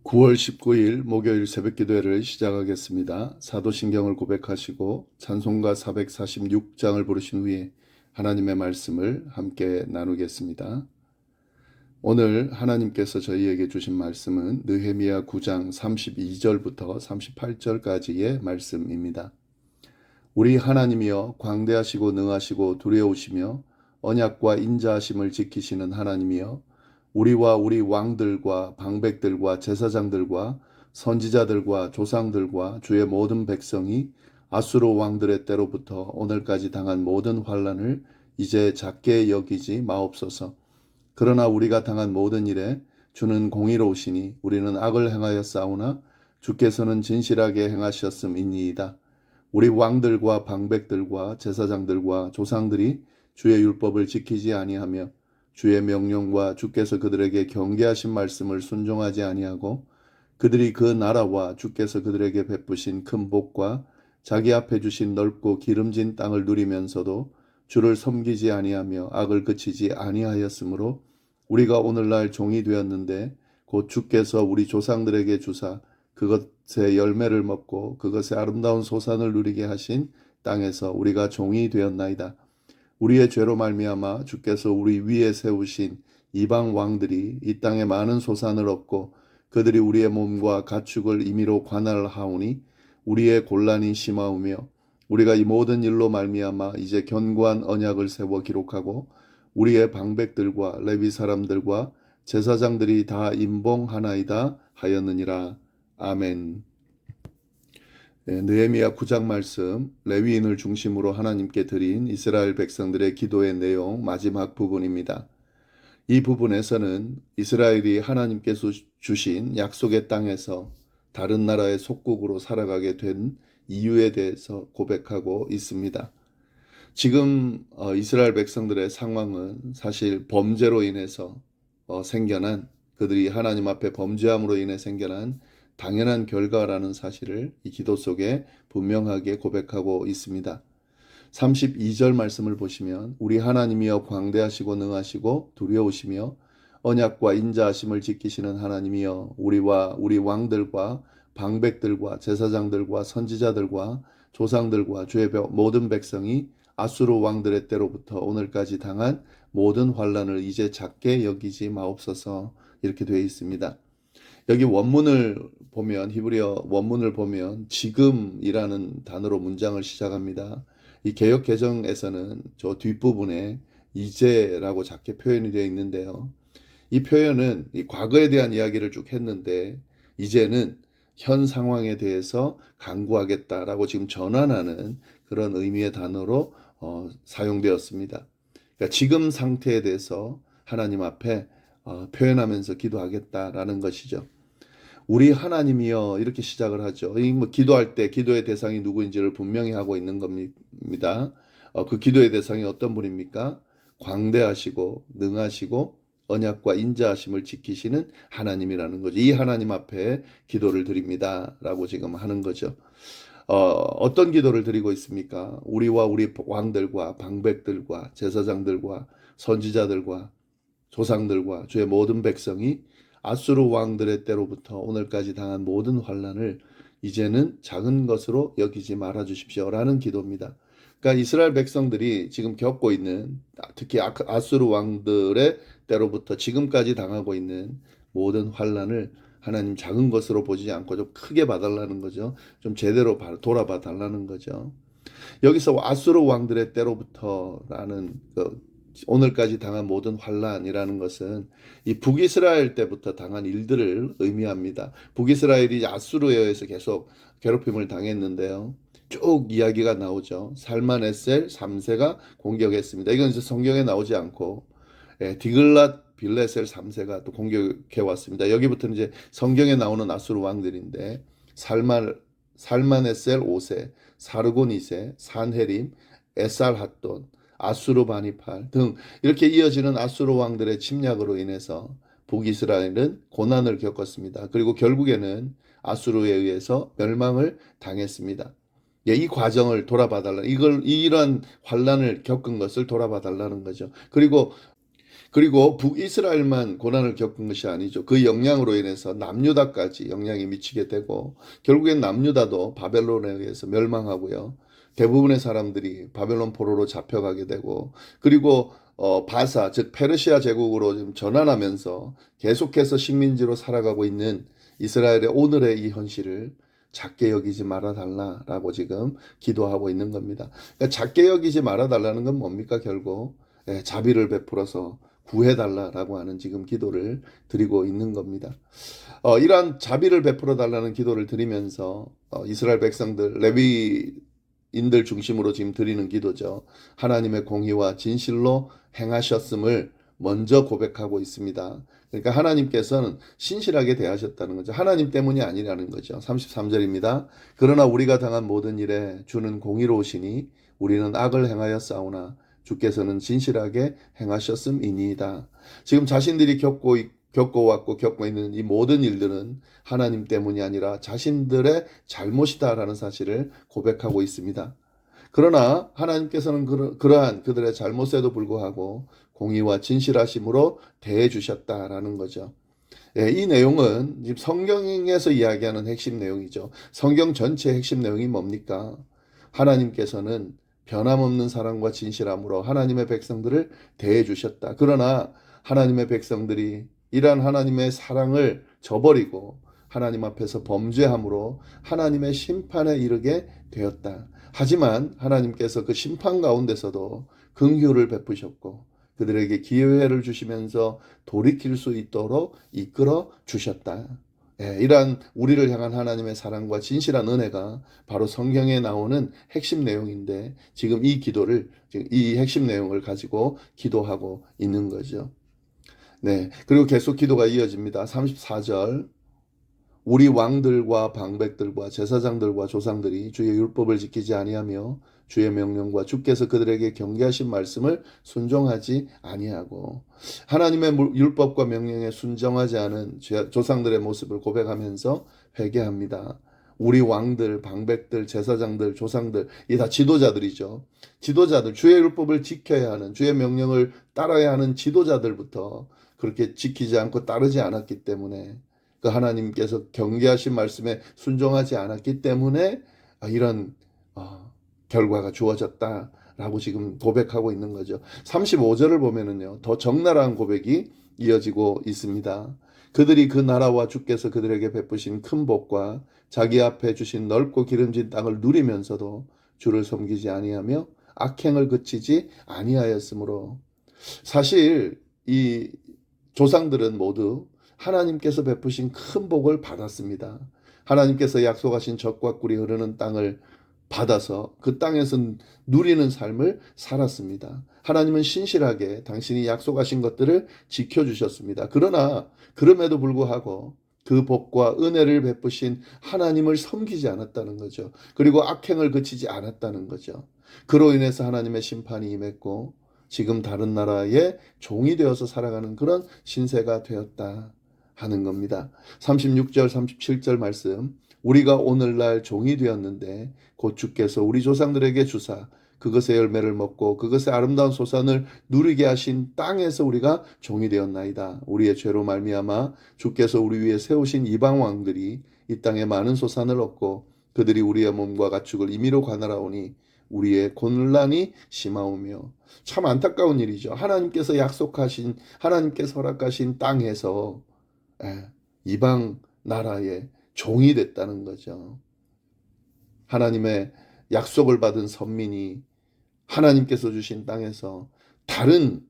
9월 19일 목요일 새벽기도회를 시작하겠습니다. 사도신경을 고백하시고 찬송가 446장을 부르신 후에 하나님의 말씀을 함께 나누겠습니다. 오늘 하나님께서 저희에게 주신 말씀은 느헤미야 9장 32절부터 38절까지의 말씀입니다. 우리 하나님이여 광대하시고 능하시고 두려우시며 언약과 인자하심을 지키시는 하나님이여 우리와 우리 왕들과 방백들과 제사장들과 선지자들과 조상들과 주의 모든 백성이 아수르 왕들의 때로부터 오늘까지 당한 모든 환난을 이제 작게 여기지 마옵소서. 그러나 우리가 당한 모든 일에 주는 공의로우시니 우리는 악을 행하여 싸우나 주께서는 진실하게 행하셨음이니이다. 우리 왕들과 방백들과 제사장들과 조상들이 주의 율법을 지키지 아니하며 주의 명령과 주께서 그들에게 경계하신 말씀을 순종하지 아니하고 그들이 그 나라와 주께서 그들에게 베푸신 큰 복과 자기 앞에 주신 넓고 기름진 땅을 누리면서도 주를 섬기지 아니하며 악을 그치지 아니하였으므로 우리가 오늘날 종이 되었는데 곧 주께서 우리 조상들에게 주사 그것의 열매를 먹고 그것의 아름다운 소산을 누리게 하신 땅에서 우리가 종이 되었나이다. 우리의 죄로 말미암아 주께서 우리 위에 세우신 이방 왕들이 이 땅에 많은 소산을 얻고 그들이 우리의 몸과 가축을 임의로 관할하오니 우리의 곤란이 심하오며 우리가 이 모든 일로 말미암아 이제 견고한 언약을 세워 기록하고 우리의 방백들과 레위 사람들과 제사장들이 다 임봉하나이다 하였느니라. 아멘. 느헤미야 9장 말씀, 레위인을 중심으로 하나님께 드린 이스라엘 백성들의 기도의 내용 마지막 부분입니다. 이 부분에서는 이스라엘이 하나님께서 주신 약속의 땅에서 다른 나라의 속국으로 살아가게 된 이유에 대해서 고백하고 있습니다. 지금 이스라엘 백성들의 상황은 사실 범죄로 인해서 생겨난, 그들이 하나님 앞에 범죄함으로 인해 생겨난 당연한 결과라는 사실을 이 기도 속에 분명하게 고백하고 있습니다. 32절 말씀을 보시면 우리 하나님이여 광대하시고 능하시고 두려우시며 언약과 인자하심을 지키시는 하나님이여 우리와 우리 왕들과 방백들과 제사장들과 선지자들과 조상들과 주의 모든 백성이 아수르 왕들의 때로부터 오늘까지 당한 모든 환난을 이제 작게 여기지 마옵소서. 이렇게 되어 있습니다. 여기 원문을 보면, 히브리어 원문을 보면 지금이라는 단어로 문장을 시작합니다. 이 개역 개정에서는 저 뒷부분에 이제라고 작게 표현이 되어 있는데요. 이 표현은 이 과거에 대한 이야기를 쭉 했는데 이제는 현 상황에 대해서 간구하겠다라고 지금 전환하는 그런 의미의 단어로 사용되었습니다. 그러니까 지금 상태에 대해서 하나님 앞에 표현하면서 기도하겠다라는 것이죠. 우리 하나님이여 이렇게 시작을 하죠. 뭐 기도할 때 기도의 대상이 누구인지를 분명히 하고 있는 겁니다. 그 기도의 대상이 어떤 분입니까? 광대하시고 능하시고 언약과 인자하심을 지키시는 하나님이라는 거죠. 이 하나님 앞에 기도를 드립니다라고 지금 하는 거죠. 어떤 기도를 드리고 있습니까? 우리와 우리 왕들과 방백들과 제사장들과 선지자들과 조상들과 주의 모든 백성이 아수르 왕들의 때로부터 오늘까지 당한 모든 환난을 이제는 작은 것으로 여기지 말아 주십시오라는 기도입니다. 그러니까 이스라엘 백성들이 지금 겪고 있는 특히 아수르 왕들의 때로부터 지금까지 당하고 있는 모든 환난을 하나님 작은 것으로 보지 않고 좀 크게 봐달라는 거죠. 좀 제대로 돌아봐 달라는 거죠. 여기서 아수르 왕들의 때로부터라는 오늘까지 당한 모든 환란이라는 것은 이 북이스라엘 때부터 당한 일들을 의미합니다. 북이스라엘이 아수르에 의해서 계속 괴롭힘을 당했는데요. 쭉 이야기가 나오죠. 살만에셀 3세가 공격했습니다. 이건 이제 성경에 나오지 않고 디글랏 빌레셀 3세가 또 공격해 왔습니다. 여기부터는 이제 성경에 나오는 아수르 왕들인데 살만에셀 5세, 사르곤 2세, 산헤림, 에살핫돈, 아수르바니팔 등 이렇게 이어지는 아수르 왕들의 침략으로 인해서 북이스라엘은 고난을 겪었습니다. 그리고 결국에는 아수르에 의해서 멸망을 당했습니다. 예, 이 과정을 돌아봐 달라. 이런 환란을 겪은 것을 돌아봐 달라는 거죠. 그리고 그리고 북이스라엘만 고난을 겪은 것이 아니죠. 그 영향으로 인해서 남유다까지 영향이 미치게 되고 결국엔 남유다도 바벨론에 의해서 멸망하고요. 대부분의 사람들이 바벨론 포로로 잡혀가게 되고 그리고 바사 즉 페르시아 제국으로 좀 전환하면서 계속해서 식민지로 살아가고 있는 이스라엘의 오늘의 이 현실을 작게 여기지 말아달라라고 지금 기도하고 있는 겁니다. 그러니까 작게 여기지 말아달라는 건 뭡니까 결국 자비를 베풀어서 구해달라라고 하는 지금 기도를 드리고 있는 겁니다. 이러한 자비를 베풀어 달라는 기도를 드리면서 이스라엘 백성들 레위인들 중심으로 지금 드리는 기도죠. 하나님의 공의와 진실로 행하셨음을 먼저 고백하고 있습니다. 그러니까 하나님께서는 신실하게 대하셨다는 거죠. 하나님 때문이 아니라는 거죠. 33절입니다. 그러나 우리가 당한 모든 일에 주는 공의로우시니 우리는 악을 행하여 싸우나 주께서는 진실하게 행하셨음이니이다. 지금 자신들이 겪어왔고 겪고 있는 이 모든 일들은 하나님 때문이 아니라 자신들의 잘못이다라는 사실을 고백하고 있습니다. 그러나 하나님께서는 그러한 그들의 잘못에도 불구하고 공의와 진실하심으로 대해 주셨다라는 거죠. 이 내용은 지금 성경에서 이야기하는 핵심 내용이죠. 성경 전체의 핵심 내용이 뭡니까? 하나님께서는 변함없는 사랑과 진실함으로 하나님의 백성들을 대해 주셨다. 그러나 하나님의 백성들이 이러한 하나님의 사랑을 저버리고 하나님 앞에서 범죄함으로 하나님의 심판에 이르게 되었다. 하지만 하나님께서 그 심판 가운데서도 긍휼을 베푸셨고 그들에게 기회를 주시면서 돌이킬 수 있도록 이끌어 주셨다. 이러한 우리를 향한 하나님의 사랑과 진실한 은혜가 바로 성경에 나오는 핵심 내용인데 지금 이 핵심 내용을 가지고 기도하고 있는 거죠. 네. 그리고 계속 기도가 이어집니다. 34절. 우리 왕들과 방백들과 제사장들과 조상들이 주의 율법을 지키지 아니하며 주의 명령과 주께서 그들에게 경계하신 말씀을 순종하지 아니하고 하나님의 율법과 명령에 순종하지 않은 조상들의 모습을 고백하면서 회개합니다. 우리 왕들, 방백들, 제사장들, 조상들, 이 다 지도자들이죠. 지도자들, 주의 율법을 지켜야 하는, 주의 명령을 따라야 하는 지도자들부터 그렇게 지키지 않고 따르지 않았기 때문에 그 하나님께서 경계하신 말씀에 순종하지 않았기 때문에 이런 결과가 주어졌다라고 지금 고백하고 있는 거죠. 35절을 보면은요, 더 적나라한 고백이 이어지고 있습니다. 그들이 그 나라와 주께서 그들에게 베푸신 큰 복과 자기 앞에 주신 넓고 기름진 땅을 누리면서도 주를 섬기지 아니하며 악행을 그치지 아니하였으므로 사실 이 조상들은 모두 하나님께서 베푸신 큰 복을 받았습니다. 하나님께서 약속하신 젖과 꿀이 흐르는 땅을 받아서 그 땅에서 누리는 삶을 살았습니다. 하나님은 신실하게 당신이 약속하신 것들을 지켜주셨습니다. 그러나 그럼에도 불구하고 그 복과 은혜를 베푸신 하나님을 섬기지 않았다는 거죠. 그리고 악행을 그치지 않았다는 거죠. 그로 인해서 하나님의 심판이 임했고 지금 다른 나라의 종이 되어서 살아가는 그런 신세가 되었다 하는 겁니다. 36절, 37절 말씀. 우리가 오늘날 종이 되었는데 곧 주께서 우리 조상들에게 주사 그것의 열매를 먹고 그것의 아름다운 소산을 누리게 하신 땅에서 우리가 종이 되었나이다. 우리의 죄로 말미암아 주께서 우리 위에 세우신 이방 왕들이 이 땅에 많은 소산을 얻고 그들이 우리의 몸과 가축을 임의로 관할하오니 우리의 곤란이 심하오며 참 안타까운 일이죠. 하나님께서 허락하신 땅에서 이방 나라의 종이 됐다는 거죠. 하나님의 약속을 받은 선민이 하나님께서 주신 땅에서 다른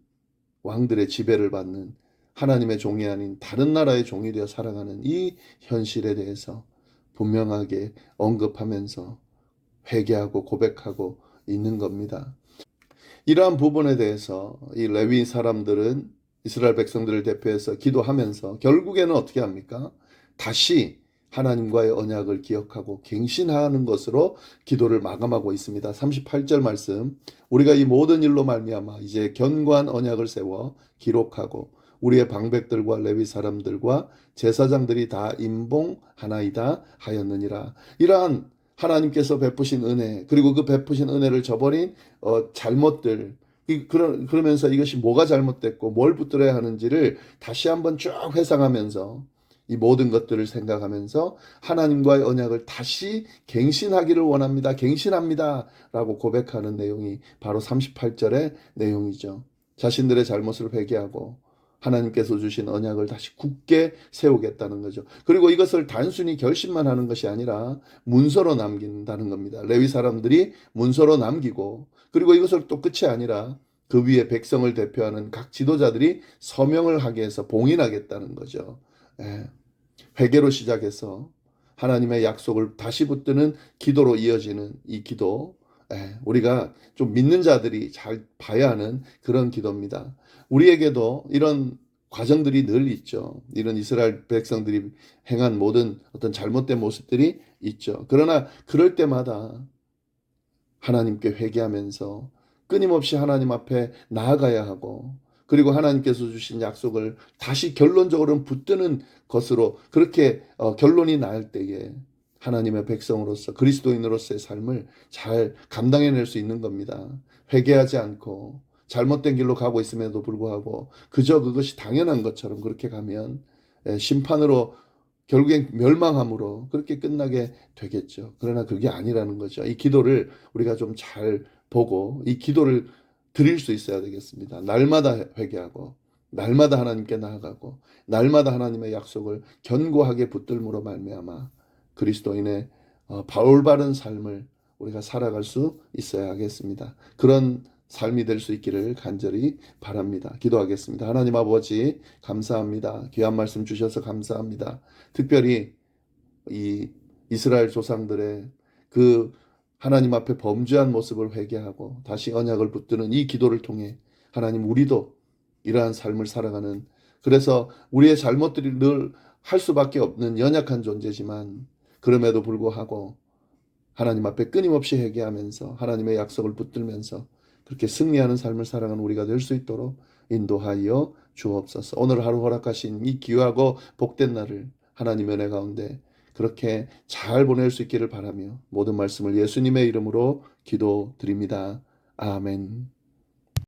왕들의 지배를 받는 하나님의 종이 아닌 다른 나라의 종이 되어 살아가는 이 현실에 대해서 분명하게 언급하면서 회개하고 고백하고 있는 겁니다. 이러한 부분에 대해서 이 레위 사람들은 이스라엘 백성들을 대표해서 기도하면서 결국에는 어떻게 합니까? 다시 하나님과의 언약을 기억하고 갱신하는 것으로 기도를 마감하고 있습니다. 38절 말씀. 우리가 이 모든 일로 말미암아 이제 견고한 언약을 세워 기록하고 우리의 방백들과 레위 사람들과 제사장들이 다 임봉하나이다 하였느니라. 이러한 하나님께서 베푸신 은혜 그리고 그 베푸신 은혜를 저버린 잘못들 그러면서 이것이 뭐가 잘못됐고 뭘 붙들어야 하는지를 다시 한번 쭉 회상하면서 이 모든 것들을 생각하면서 하나님과의 언약을 다시 갱신하기를 원합니다. 갱신합니다. 라고 고백하는 내용이 바로 38절의 내용이죠. 자신들의 잘못을 회개하고 하나님께서 주신 언약을 다시 굳게 세우겠다는 거죠. 그리고 이것을 단순히 결심만 하는 것이 아니라 문서로 남긴다는 겁니다. 레위 사람들이 문서로 남기고, 그리고 이것을 또 끝이 아니라 그 위에 백성을 대표하는 각 지도자들이 서명을 하게 해서 봉인하겠다는 거죠. 예. 회개로 시작해서 하나님의 약속을 다시 붙드는 기도로 이어지는 이 기도, 우리가 좀 믿는 자들이 잘 봐야 하는 그런 기도입니다. 우리에게도 이런 과정들이 늘 있죠. 이런 이스라엘 백성들이 행한 모든 어떤 잘못된 모습들이 있죠. 그러나 그럴 때마다 하나님께 회개하면서 끊임없이 하나님 앞에 나아가야 하고, 그리고 하나님께서 주신 약속을 다시 결론적으로는 붙드는 것으로, 그렇게 결론이 날 때에 하나님의 백성으로서 그리스도인으로서의 삶을 잘 감당해낼 수 있는 겁니다. 회개하지 않고 잘못된 길로 가고 있음에도 불구하고 그저 그것이 당연한 것처럼 그렇게 가면 심판으로, 결국엔 멸망함으로 그렇게 끝나게 되겠죠. 그러나 그게 아니라는 거죠. 이 기도를 우리가 좀 잘 보고 이 기도를 드릴 수 있어야 되겠습니다. 날마다 회개하고 날마다 하나님께 나아가고 날마다 하나님의 약속을 견고하게 붙들므로 말미암아 그리스도인의 올바른 삶을 우리가 살아갈 수 있어야 하겠습니다. 그런 삶이 될 수 있기를 간절히 바랍니다. 기도하겠습니다. 하나님 아버지, 감사합니다. 귀한 말씀 주셔서 감사합니다. 특별히 이 이스라엘 조상들의 그 하나님 앞에 범죄한 모습을 회개하고 다시 언약을 붙드는 이 기도를 통해 하나님, 우리도 이러한 삶을 살아가는, 그래서 우리의 잘못들이 늘 할 수밖에 없는 연약한 존재지만 그럼에도 불구하고 하나님 앞에 끊임없이 회개하면서 하나님의 약속을 붙들면서 그렇게 승리하는 삶을 살아가는 우리가 될 수 있도록 인도하여 주옵소서. 오늘 하루 허락하신 이 귀하고 복된 날을 하나님의 은혜 가운데 그렇게 잘 보낼 수 있기를 바라며 모든 말씀을 예수님의 이름으로 기도드립니다. 아멘.